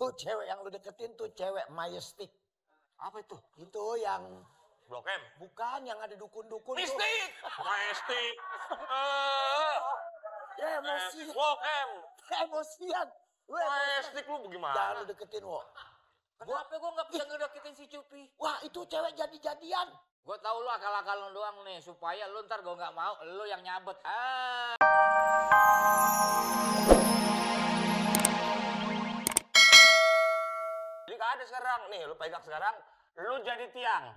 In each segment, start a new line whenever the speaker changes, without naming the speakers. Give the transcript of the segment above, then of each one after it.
Itu cewek yang lu deketin tuh cewek Majestic.
Apa itu?
Itu yang
Blok M.
bukan yang ada dukun-dukun tuh.
Mistik. Majestic.
Ya emosi.
Blok M.
Emosian.
Majestic lu bagaimana?
Jangan lu deketin, wo.
Kenapa gue nggak bisa ngedeketin si Cupi?
Wah, itu cewek jadi-jadian.
Gue tau lu akal-akal lu doang nih, supaya lu ntar gue nggak mau, lu yang nyabet.
Jadi gak ada sekarang. Nih, lu pegang sekarang, lu jadi tiang.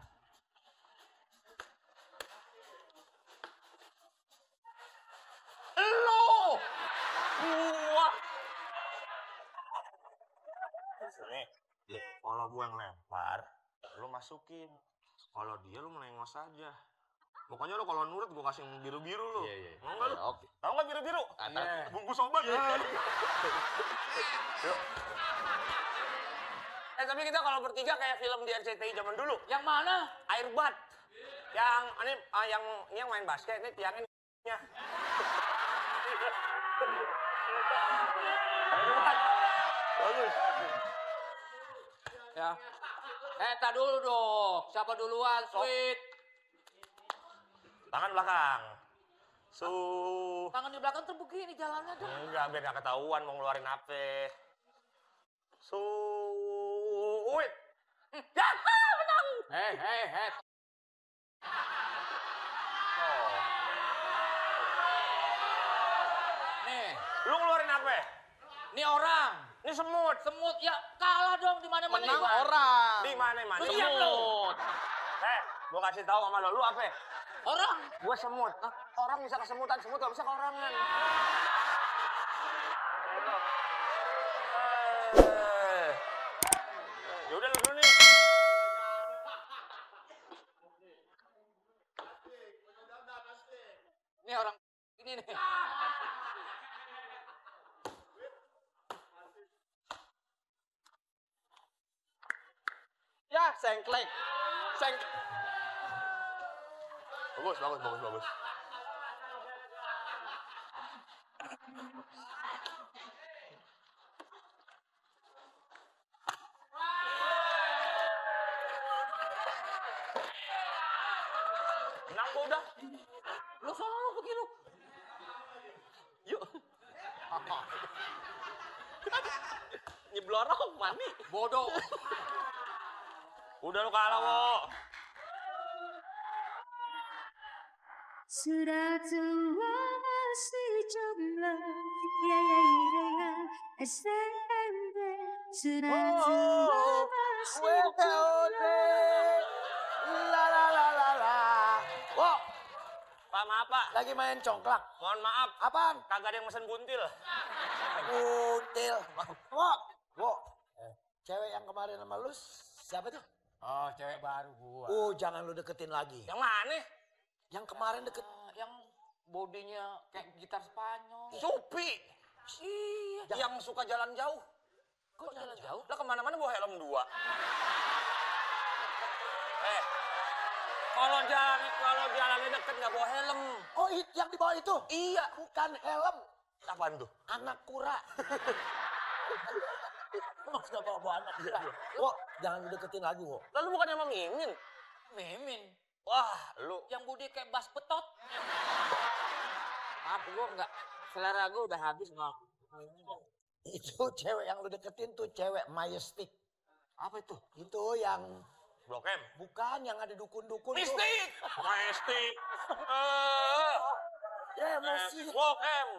Lu! Gua! Nih, kalau gua yang lempar, lu masukin. Kalau dia lu melengos aja. Pokoknya lu kalau nurut gua kasih biru-biru lu.
Iya.
Mau nggak lu?
Oke.
Tahu nggak biru-biru?
Iya.
Bungkus obat. Yuk. Tapi kita kalau bertiga kayak film di RCTI zaman dulu.
Yang mana?
Air bat. Yang ini yang main basket ini tiangnya. Air bat. Bagus.
Ya. Tak dulu dong. Siapa duluan? Sweet.
Tangan belakang.
Tangan di belakang tuh begini jalannya dong.
Enggak, biar nggak ketahuan mau ngeluarin apa. Wait. Ya, menang.
Hei.
Oh.
Nih,
Lu ngeluarin apa?
nih orang.
Ini semut.
Semut ya kalah dong di mana-mana.
Menang
Iwan.
orang. Di mana?
Lu diam lu.
Gua kasih tahu sama lu apa?
Orang.
Gua semut. Orang bisa kesemutan, semut gak bisa ke orangan. Ya udah lu dulu nih.
Ini orang ini nih.
Ya, sengklek. Bagus. Menang gua udah.
Lu sono lu pergi lu.
Yuk. Nyeblorong mani.
Bodoh.
Udah lu kalah, Wo.
Sudah tua masih jomblo, SMP. Sudah tua masih jomblo.
Wo,
Pak, maaf, Pak.
lagi main congklak.
Mohon maaf.
Apaan?
Kagak ada yang mesen buntil.
Buntil. Wo. Cewek yang kemarin sama lu siapa tuh?
Oh, cewek baru gua.
Jangan lu deketin lagi.
Yang mana?
Yang kemarin deket.
Yang bodinya kayak gitar Spanyol.
Supi.
Iya.
Yang suka jalan jauh.
Kok jalan jauh?
Lah kemana-mana bawa helm 2. Kalau jalannya deket nggak bawa helm.
Oh, yang di bawah itu?
Iya.
Bukan helm.
Apaan tuh?
Anak kura. Mas gak bawa anak kura. Wo, jangan lu deketin lagi, Wo.
Lalu bukan emang Mimin?
Mimin.
Wah, lu.
Yang bodi kayak bas betot. Maaf, gua enggak. Selera gua udah habis nggak.
Itu cewek yang lu deketin tuh cewek Majestic.
Apa itu?
Itu yang
Blok M.
bukan yang ada dukun-dukun tuh.
Mistik. Majestic.
Ya emosi.
Blok M.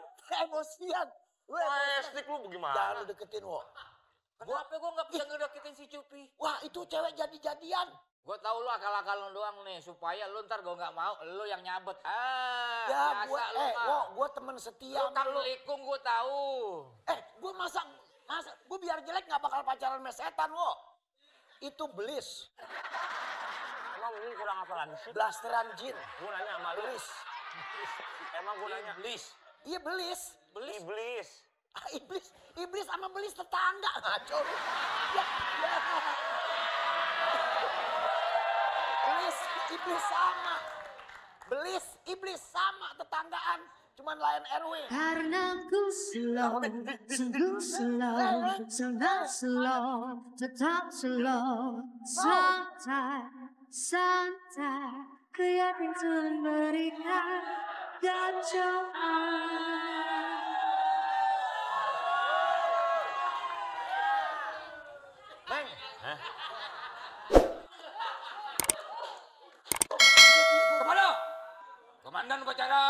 Emosian.
Majestic lu bagaimana?
Jangan lu deketin, Wo.
Kenapa gua nggak bisa ngedeketin si Cupi?
Wah, itu cewek jadi-jadian.
Gue tau lu akal-akal lu doang nih, supaya lu ntar gue nggak mau, lu yang nyabet.
Ya,
biasa
gua temen setia
lu
sama lu.
likung gue tahu.
Gua masa gua biar jelek nggak bakal pacaran sama setan, Wo. Itu belis.
Emang ini kurang apaan sih?
Blasteran jin.
Gua nanya sama lu.
Belis.
Emang gua nanya.
Iblis.
Iya belis.
Iblis.
Iblis sama belis tetangga. Ngaco lu. Ya. Iblis sama. Belis, iblis sama tetanggaan. Cuman Lion Airway.
Karena ku slow, sungguh slow, slow, tetap slow, santai, santai, ku yakin Tuhan berikan kacauan.
Meng,
Kemana? Komandan upacara.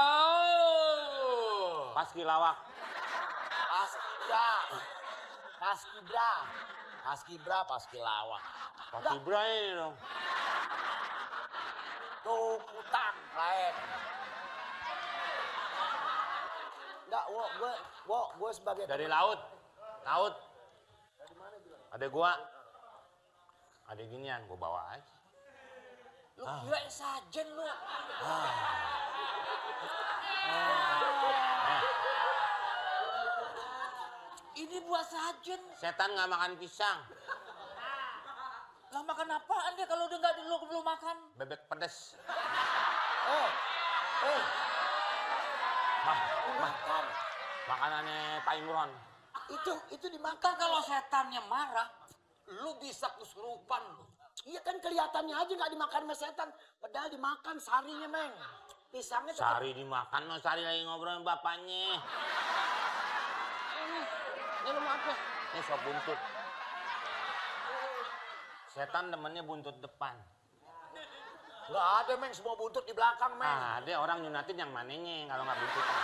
Paski lawak.
Paski lawak.
Paski bra ini dong.
Tuh utang lain. Enggak, gue sebagai
Dari laut. Laut. Ada gua. Ada ginian, gua bawa aja.
Lu kirain sajen lu. Ini buat sajen.
Setan nggak makan pisang.
Lah makan apaan dia kalau udah nggak dulu belum makan?
Bebek pedes.
makan.
Makanannya Pak Imron.
Itu dimakan.
Kan kalau setannya marah, lu bisa kesurupan lu.
Iya kan kelihatannya aja nggak dimakan sama setan, padahal dimakan sarinya, Meng. Pisangnya tetap.
Sari dimakan, no Sari lagi ngobrol sama bapaknya. Ini lu mau apa? Ini sop buntut. Setan temennya buntut depan.
Nggak ada, Meng, semua buntut di belakang, Meng.
Ah, ada orang nyunatin yang mananya kalau nggak buntutnya.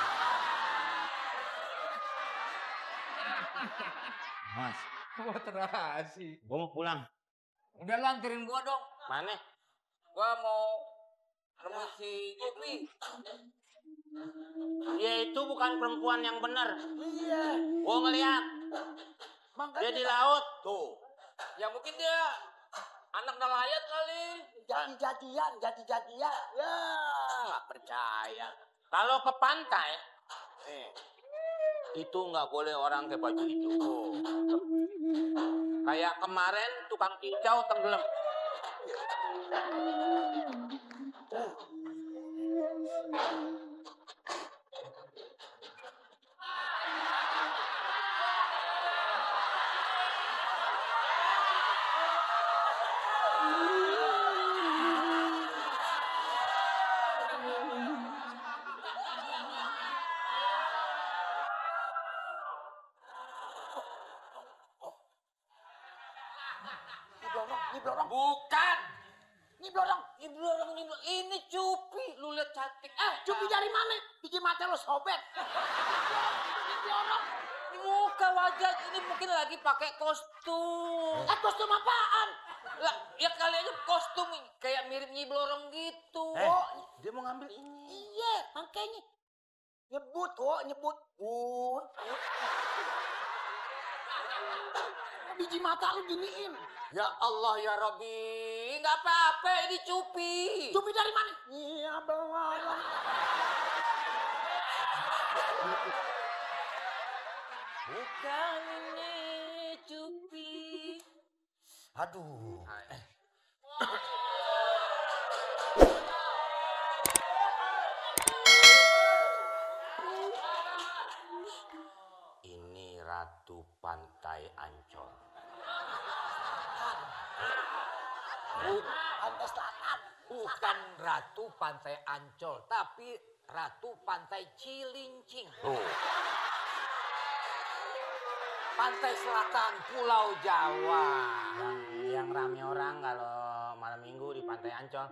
Mas, gua terasi.
Gua mau pulang.
Udah lu anterin gua dong.
Mana?
Gua mau nemu si Upi.
Dia itu bukan perempuan yang benar.
Iya.
Gua ngeliat.
Makanya
Dia di laut.
tuh.
Ya mungkin dia anak nelayan kali.
Jadi-jadian. Ya, nggak percaya.
Kalau ke pantai,
Nih.
itu nggak boleh orang kayak baju itu. Kayak kemarin tukang kicau tenggelam.
Nyiblorong.
Bukan.
Nyiblorong.
Ini Cupi. Lu lihat cantik.
Cupi dari mana? Bikin mata lo sobek. Nyiblorong.
Ini muka wajah ini mungkin lagi pakai kostum.
Kostum apaan?
Lah, ya kali aja kostum kayak mirip Nyi Blorong gitu.
Dia mau ngambil ini.
Iya, makanya. Nyebut. But. Biji mata lu giniin.
Ya Allah ya Rabbi, nggak apa-apa ini Cupi.
Cupi dari mana? Iya, belum.
Bukan ini Cupi.
Aduh.
Ini Ratu Pantai Ancol.
Pantai Selatan.
Bukan Ratu Pantai Ancol, tapi Ratu Pantai Cilincing. Pantai Selatan Pulau Jawa.
Yang rame orang kalau malam minggu di Pantai Ancol.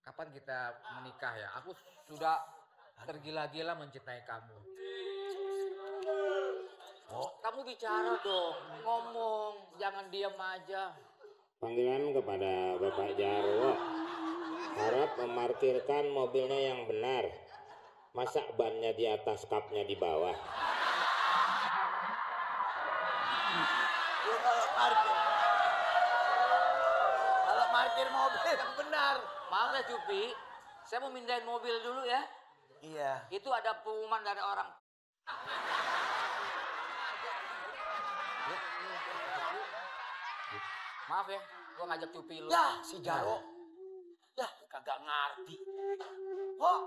Kapan kita menikah ya? Aku sudah tergila-gila mencintai kamu. Kamu bicara dong, ngomong, jangan diam aja.
Panggilan kepada Bapak Jarwo. Harap memarkirkan mobilnya yang benar. Masa bannya di atas, kapnya di bawah.
Kalau parkir mobil yang benar.
Maaf ya Cupi, saya mau mindahin mobil dulu ya.
Iya.
Itu ada pengumuman dari orang Maaf ya, gua ngajak cupi lu.
Ya, si Jaro. Ya, kagak ngerti. Kok